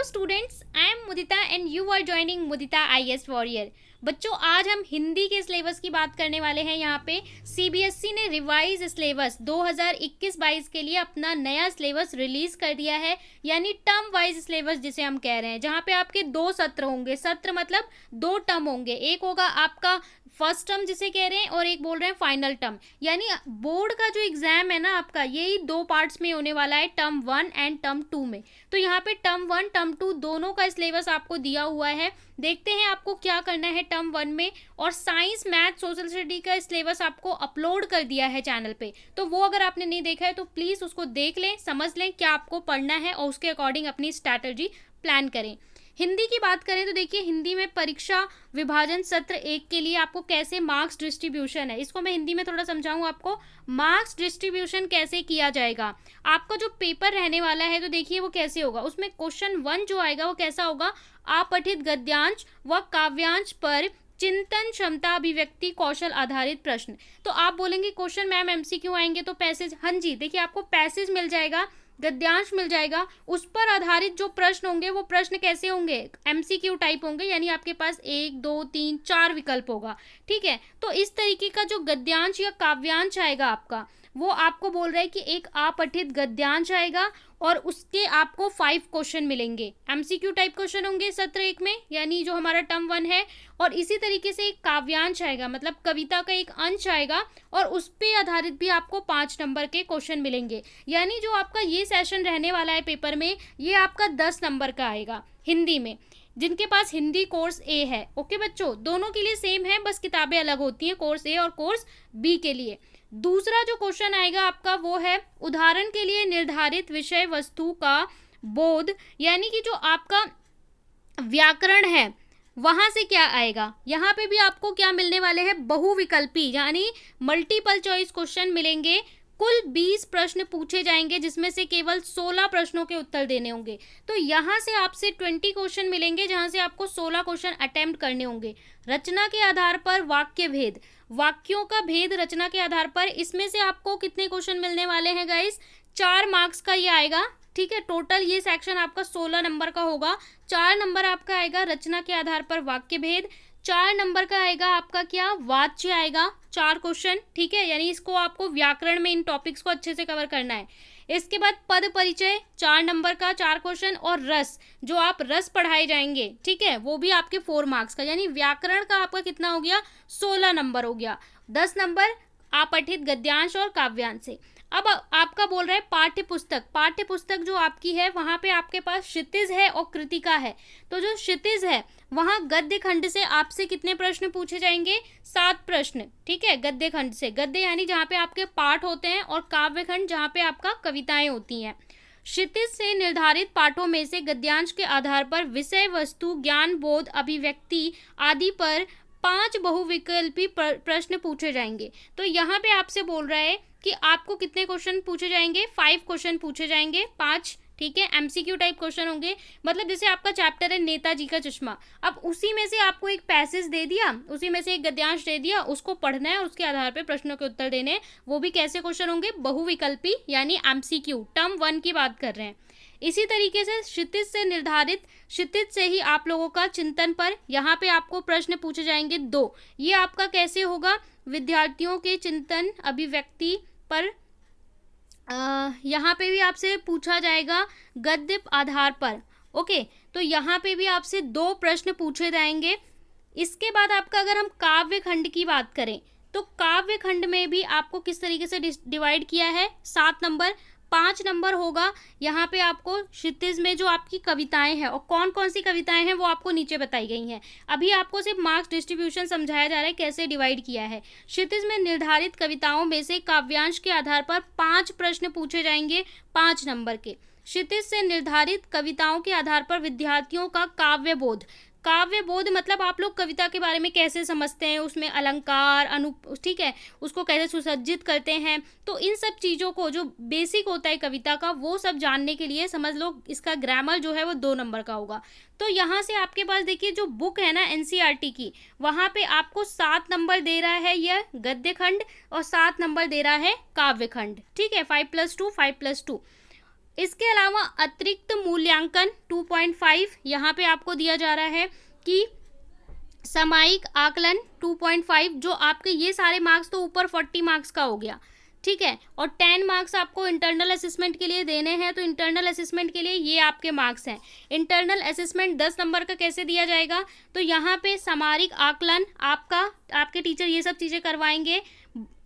students, I am Mudita and you are joining Mudita IS Warrior। बच्चों आज हम हिंदी के सिलेबस की बात करने वाले हैं। यहाँ पे सीबीएसई ने रिवाइज सिलेबस 2021-22 के लिए अपना नया सिलेबस रिलीज कर दिया है, यानी टर्म वाइज सिलेबस जिसे हम कह रहे हैं, जहाँ पे आपके 2 सत्र होंगे। सत्र मतलब 2 टर्म होंगे, एक होगा आपका फर्स्ट टर्म जिसे कह रहे हैं और एक बोल रहे हैं फाइनल टर्म। यानी बोर्ड का जो एग्जाम है ना आपका, यही 2 पार्ट्स में होने वाला है, टर्म 1 एंड टर्म 2 में। तो यहाँ पे टर्म 1 टर्म 2 दोनों का सिलेबस आपको दिया हुआ है। देखते हैं आपको क्या करना है टर्म 1 में। और साइंस मैथ सोशल स्टडी का सिलेबस आपको अपलोड कर दिया है चैनल पे, तो वो अगर आपने नहीं देखा है तो प्लीज़ उसको देख लें, समझ लें क्या आपको पढ़ना है और उसके अकॉर्डिंग अपनी स्ट्रैटेजी प्लान करें। हिंदी की बात करें तो देखिए, हिंदी में परीक्षा विभाजन सत्र 1 के लिए आपको कैसे मार्क्स डिस्ट्रीब्यूशन है, इसको मैं हिंदी में थोड़ा समझाऊं आपको। मार्क्स डिस्ट्रीब्यूशन कैसे किया जाएगा, आपका जो पेपर रहने वाला है तो देखिए वो कैसे होगा। उसमें क्वेश्चन 1 जो आएगा वो कैसा होगा, अपठित गद्यांश व काव्यांश पर चिंतन क्षमता अभिव्यक्ति कौशल आधारित प्रश्न। तो आप बोलेंगे क्वेश्चन मैम एमसीक्यू आएंगे तो पैसेज, हाँ जी देखिए आपको पैसेज मिल जाएगा, गद्यांश मिल जाएगा, उस पर आधारित जो प्रश्न होंगे वो प्रश्न कैसे होंगे, एमसीक्यू टाइप होंगे, यानी आपके पास 1 2 3 4 विकल्प होगा। ठीक है, तो इस तरीके का जो गद्यांश या काव्यांश आएगा आपका, वो आपको बोल रहा है कि एक अपठित गद्यांश आएगा और उसके आपको 5 क्वेश्चन मिलेंगे, एमसीक्यू टाइप क्वेश्चन होंगे सत्र 1 में, यानी जो हमारा टर्म 1 है। और इसी तरीके से एक काव्यांश आएगा, मतलब कविता का एक अंश आएगा और उस पे आधारित भी आपको 5 नंबर के क्वेश्चन मिलेंगे। यानी जो आपका ये सेशन रहने वाला है पेपर में, ये आपका 10 नंबर का आएगा हिंदी में, जिनके पास हिंदी कोर्स ए है। ओके बच्चों, दोनों के लिए सेम है, बस किताबें अलग होती हैं, कोर्स ए और कोर्स बी के लिए। दूसरा जो क्वेश्चन आएगा आपका वो है उदाहरण के लिए निर्धारित विषय वस्तु का बोध, यानी कि जो आपका व्याकरण है वहां से क्या आएगा। यहाँ पे भी आपको क्या मिलने वाले हैं, बहुविकल्पी यानी मल्टीपल चॉइस क्वेश्चन मिलेंगे। कुल 20 प्रश्न पूछे जाएंगे जिसमें से केवल 16 प्रश्नों के उत्तर देने होंगे। तो यहाँ से आपसे 20 क्वेश्चन मिलेंगे जहाँ से आपको 16 क्वेश्चन अटेम्प्ट करने होंगे। रचना के आधार पर वाक्य भेद, वाक्यों का भेद रचना के आधार पर, इसमें से आपको कितने क्वेश्चन मिलने वाले हैं गाइस, 4 मार्क्स का ये आएगा। ठीक है, टोटल ये सेक्शन आपका 16 नंबर का होगा। 4 नंबर आपका आएगा रचना के आधार पर वाक्य भेद, 4 नंबर का आएगा आपका क्या, वाच्य आएगा, 4 क्वेश्चन। ठीक है, यानी इसको आपको व्याकरण में इन टॉपिक्स को अच्छे से कवर करना है। इसके बाद पद परिचय 4 नंबर का 4 क्वेश्चन, और रस, जो आप रस पढ़ाए जाएंगे, ठीक है, वो भी आपके 4 मार्क्स का, यानी व्याकरण का आपका कितना हो गया, 16 नंबर हो गया। 10 नंबर अपठित गद्यांश और काव्यांश से। अब आपका बोल रहे हैं पाठ्य पुस्तक, पाठ्य पुस्तक जो आपकी है वहाँ पे आपके पास क्षितिज है और कृतिका है। तो जो क्षितिज है वहाँ गद्य खंड से आपसे कितने प्रश्न पूछे जाएंगे, 7 प्रश्न। ठीक है, गद्य खंड से, गद्य यानी जहाँ पे आपके पाठ होते हैं, और काव्य खंड जहाँ पे आपका कविताएं होती हैं। क्षितिज से निर्धारित पाठों में से गद्यांश के आधार पर विषय वस्तु ज्ञान बोध अभिव्यक्ति आदि पर 5 बहुविकल्पी प्रश्न पूछे जाएंगे। तो यहाँ पे आपसे बोल रहा है कि आपको कितने क्वेश्चन पूछे जाएंगे, 5 क्वेश्चन पूछे जाएंगे, 5। ठीक है, एमसीक्यू टाइप क्वेश्चन होंगे। मतलब जैसे आपका चैप्टर है नेताजी का चश्मा, अब उसी में से आपको एक पैसेज दे दिया, उसी में से एक गद्यांश दे दिया, उसको पढ़ना है और उसके आधार पर प्रश्नों के उत्तर देने हैं। वो भी कैसे क्वेश्चन होंगे, बहुविकल्पी यानी एमसीक्यू, टर्म 1 की बात कर रहे हैं। इसी तरीके से क्षितिज से निर्धारित, क्षितिज से ही आप लोगों का चिंतन पर, यहाँ पे आपको प्रश्न पूछे जाएंगे 2। ये आपका कैसे होगा, विद्यार्थियों के चिंतन अभिव्यक्ति पर, यहाँ पे भी आपसे पूछा जाएगा गद्य आधार पर। ओके, तो यहाँ पे भी आपसे 2 प्रश्न पूछे जाएंगे। इसके बाद आपका अगर हम काव्य खंड की बात करें तो काव्य खंड में भी आपको किस तरीके से डिवाइड किया है, 7 नंबर, 5 नंबर होगा। यहाँ पे आपको क्षितिज में जो आपकी कविताएं हैं, और कौन कौन सी कविताएं हैं वो आपको नीचे बताई गई हैं। अभी आपको सिर्फ मार्क्स डिस्ट्रीब्यूशन समझाया जा रहा है कैसे डिवाइड किया है। क्षितिज में निर्धारित कविताओं में से काव्यांश के आधार पर 5 प्रश्न पूछे जाएंगे, 5 नंबर के। क्षितिज से निर्धारित कविताओं के आधार पर विद्यार्थियों का काव्य बोध, काव्य बोध मतलब आप लोग कविता के बारे में कैसे समझते हैं, उसमें अलंकार ठीक है, उसको कैसे सुसज्जित करते हैं, तो इन सब चीज़ों को जो बेसिक होता है कविता का, वो सब जानने के लिए समझ लो इसका ग्रामर जो है वो 2 नंबर का होगा। तो यहाँ से आपके पास देखिए जो बुक है ना एनसीईआरटी की, वहाँ पे आपको 7 नंबर दे रहा है यह गद्य खंड और 7 नंबर दे रहा है काव्य खंड। ठीक है, 5+2 5+2। इसके अलावा अतिरिक्त मूल्यांकन 2.5 यहाँ पे आपको दिया जा रहा है कि सामयिक आकलन 2.5, जो आपके ये सारे मार्क्स तो ऊपर 40 मार्क्स का हो गया, ठीक है, और 10 मार्क्स आपको इंटरनल असेसमेंट के लिए देने हैं, तो इंटरनल असेसमेंट के लिए ये आपके मार्क्स हैं। इंटरनल असेसमेंट 10 नंबर का कैसे दिया जाएगा, तो यहाँ पे सामयिक आकलन आपके टीचर ये सब चीज़ें करवाएंगे।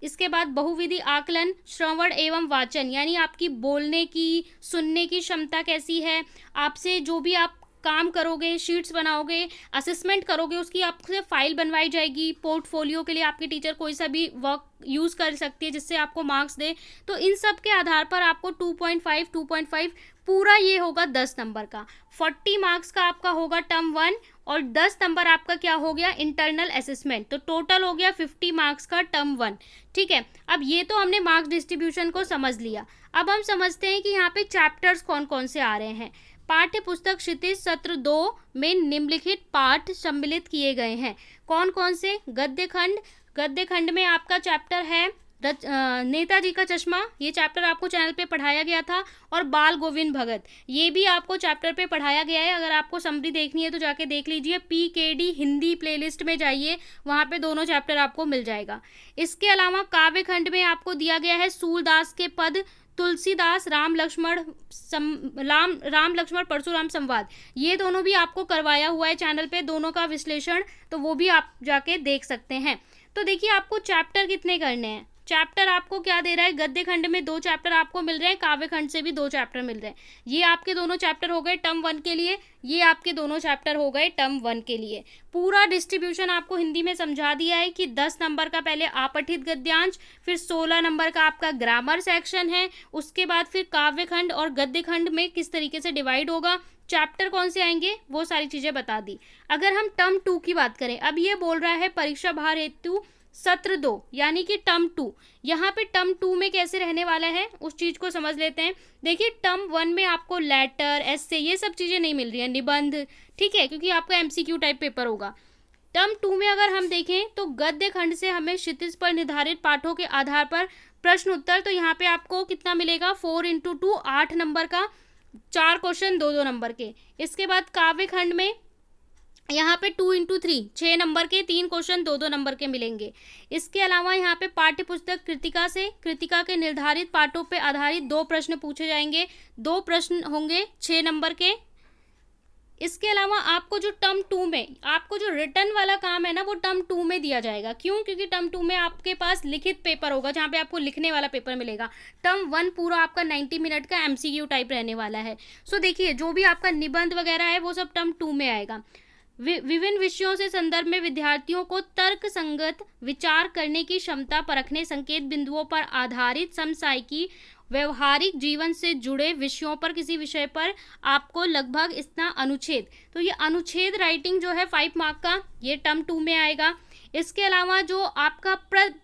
इसके बाद बहुविधि आकलन, श्रवण एवं वाचन, यानी आपकी बोलने की, सुनने की क्षमता कैसी है, आपसे जो भी आप काम करोगे, शीट्स बनाओगे, असेसमेंट करोगे, उसकी आपसे फाइल बनवाई जाएगी। पोर्टफोलियो के लिए आपके टीचर कोई सा भी वर्क यूज़ कर सकती है जिससे आपको मार्क्स दे। तो इन सब के आधार पर आपको 2.5 पूरा ये होगा 10 नंबर का। 40 मार्क्स का आपका होगा टर्म 1 और 10 नंबर आपका क्या हो गया, इंटरनल असेसमेंट। तो टोटल हो गया 50 मार्क्स का टर्म 1, ठीक है। अब ये तो हमने मार्क्स डिस्ट्रीब्यूशन को समझ लिया। अब हम समझते हैं कि यहाँ पे चैप्टर्स कौन कौन से आ रहे हैं। पाठ्य पुस्तक क्षितिज सत्र 2 में निम्नलिखित पाठ सम्मिलित किए गए हैं। कौन कौन से, गद्य खंड में आपका चैप्टर है नेताजी का चश्मा, ये चैप्टर आपको चैनल पे पढ़ाया गया था, और बाल गोविंद भगत, ये भी आपको चैप्टर पे पढ़ाया गया है। अगर आपको समरी देखनी है तो जाके देख लीजिए, PKD हिंदी प्लेलिस्ट में जाइए, वहाँ पे दोनों चैप्टर आपको मिल जाएगा। इसके अलावा काव्य खंड में आपको दिया गया है सूरदास के पद, तुलसीदास, राम लक्ष्मण परशुराम संवाद, ये दोनों भी आपको करवाया हुआ है चैनल पे, दोनों का विश्लेषण, तो वो भी आप जाके देख सकते हैं। तो देखिए आपको चैप्टर कितने करने हैं। चैप्टर आपको क्या दे रहा है, गद्य खंड में 2 चैप्टर आपको मिल रहे हैं, काव्य खंड से भी 2 चैप्टर मिल रहे हैं। ये आपके दोनों चैप्टर हो गए टर्म 1 के लिए, ये आपके दोनों चैप्टर हो गए टर्म 1 के लिए। पूरा डिस्ट्रीब्यूशन आपको हिंदी में समझा दिया है कि 10 नंबर का पहले अपठित गद्यांश, फिर 16 नंबर का आपका ग्रामर सेक्शन है, उसके बाद फिर काव्य खंड और गद्य खंड में किस तरीके से डिवाइड होगा, चैप्टर कौन से आएंगे, वो सारी चीज़ें बता दी। अगर हम टर्म 2 की बात करें, अब ये बोल रहा है परीक्षा भार हेतु सत्र 2, यानी कि टर्म 2। यहाँ पे टर्म 2 में कैसे रहने वाला है उस चीज़ को समझ लेते हैं। देखिए टर्म 1 में आपको लेटर, एस्से, ये सब चीज़ें नहीं मिल रही हैं, निबंध, ठीक है, क्योंकि आपका MCQ टाइप पेपर होगा। टर्म 2 में अगर हम देखें तो गद्य खंड से हमें क्षितिज पर निर्धारित पाठों के आधार पर प्रश्न उत्तर, तो यहाँ पे आपको कितना मिलेगा, 4x2 8 नंबर का, 4 क्वेश्चन 2-2 नंबर के। इसके बाद काव्य खंड में यहाँ पे 2x3 6 नंबर के 3 क्वेश्चन 2-2 नंबर के मिलेंगे। इसके अलावा यहाँ पे पाठ्य पुस्तक कृतिका से कृतिका के निर्धारित पाठों पे आधारित 2 प्रश्न पूछे जाएंगे, 2 प्रश्न होंगे 6 नंबर के। इसके अलावा आपको जो टर्म 2 में आपको जो रिटर्न वाला काम है ना, वो टर्म 2 में दिया जाएगा। क्यों, क्योंकि टर्म 2 में आपके पास लिखित पेपर होगा, जहाँ पे आपको लिखने वाला पेपर मिलेगा। टर्म 1 पूरा आपका 90 मिनट का MCQ टाइप रहने वाला है। सो देखिए जो भी आपका निबंध वगैरह है वो सब टर्म 2 में आएगा। विभिन्न विषयों से संदर्भ में विद्यार्थियों को तर्क संगत विचार करने की क्षमता परखने, संकेत बिंदुओं पर आधारित समसामयिकी, व्यवहारिक जीवन से जुड़े विषयों पर, किसी विषय पर आपको लगभग इतना अनुच्छेद, तो ये अनुच्छेद राइटिंग जो है 5 मार्क का, ये टर्म 2 में आएगा। इसके अलावा जो आपका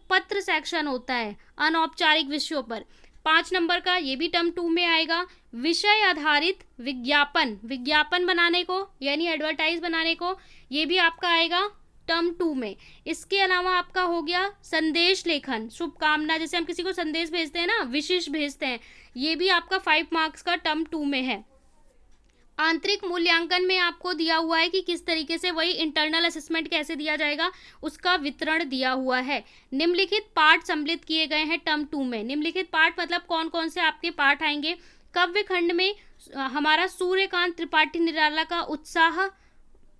पत्र सेक्शन होता है अनौपचारिक विषयों पर, 5 नंबर का, ये भी टर्म 2 में आएगा। विषय आधारित विज्ञापन बनाने को, यानी एडवर्टाइज बनाने को, ये भी आपका आएगा टर्म 2 में। इसके अलावा आपका हो गया संदेश लेखन, शुभकामना, जैसे हम किसी को संदेश भेजते हैं ना, विशिष्ट भेजते हैं, ये भी आपका 5 मार्क्स का टर्म 2 में है। आंतरिक मूल्यांकन में आपको दिया हुआ है कि किस तरीके से, वही इंटरनल असेसमेंट कैसे दिया जाएगा उसका वितरण दिया हुआ है। निम्नलिखित पाठ सम्मिलित किए गए हैं टर्म 2 में। निम्नलिखित पाठ मतलब कौन कौन से आपके पाठ आएंगे। काव्य खंड में हमारा सूर्यकांत त्रिपाठी निराला का उत्साह,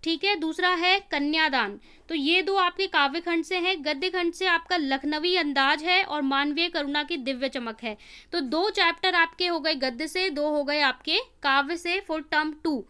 ठीक है, दूसरा है कन्यादान, तो ये 2 आपके काव्य खंड से हैं। गद्य खंड से आपका लखनवी अंदाज है और मानवीय करुणा की दिव्य चमक है। तो 2 चैप्टर आपके हो गए गद्य से, 2 हो गए आपके काव्य से फॉर टर्म 2।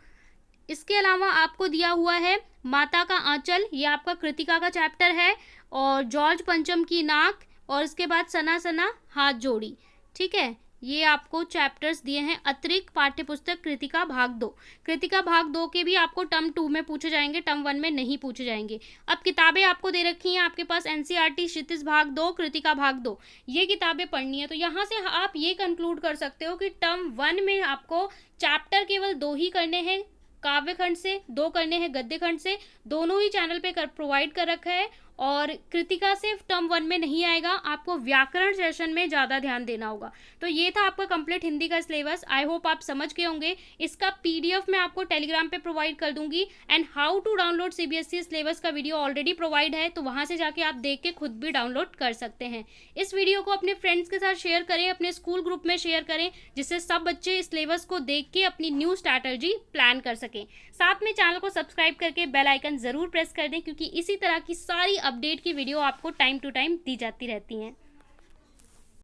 इसके अलावा आपको दिया हुआ है माता का आंचल, ये आपका कृतिका का चैप्टर है, और जॉर्ज पंचम की नाक, और इसके बाद सना सना हाथ जोड़ी, ठीक है, ये आपको चैप्टर्स दिए हैं। अतिरिक्त पाठ्यपुस्तक कृतिका भाग 2, कृतिका भाग 2 के भी आपको टर्म 2 में पूछे जाएंगे, टर्म 1 में नहीं पूछे जाएंगे। अब किताबें आपको दे रखी हैं आपके पास, NCERT क्षितिज भाग 2, कृतिका भाग 2, ये किताबें पढ़नी है। तो यहाँ से आप ये कंक्लूड कर सकते हो कि टर्म 1 में आपको चैप्टर केवल 2 ही करने हैं काव्य खंड से, 2 करने हैं गद्य खंड से, दोनों ही चैनल पे प्रोवाइड कर रखा है। और कृतिका सिर्फ टर्म 1 में नहीं आएगा, आपको व्याकरण सेशन में ज़्यादा ध्यान देना होगा। तो ये था आपका कंप्लीट हिंदी का सिलेबस। आई होप आप समझ गए होंगे। इसका पीडीएफ मैं आपको टेलीग्राम पे प्रोवाइड कर दूंगी and how to download CBSE syllabus का वीडियो ऑलरेडी प्रोवाइड है, तो वहां से जाके आप देख के खुद भी डाउनलोड कर सकते हैं। इस वीडियो को अपने फ्रेंड्स के साथ शेयर करें, अपने स्कूल ग्रुप में शेयर करें, जिससे सब बच्चे इस सिलेबस को देख के अपनी न्यू स्ट्रैटेजी प्लान कर सकें। साथ में चैनल को सब्सक्राइब करके बेल आइकन जरूर प्रेस कर दें, क्योंकि इसी तरह की सारी अपडेट की वीडियो आपको टाइम टू टाइम दी जाती रहती हैं।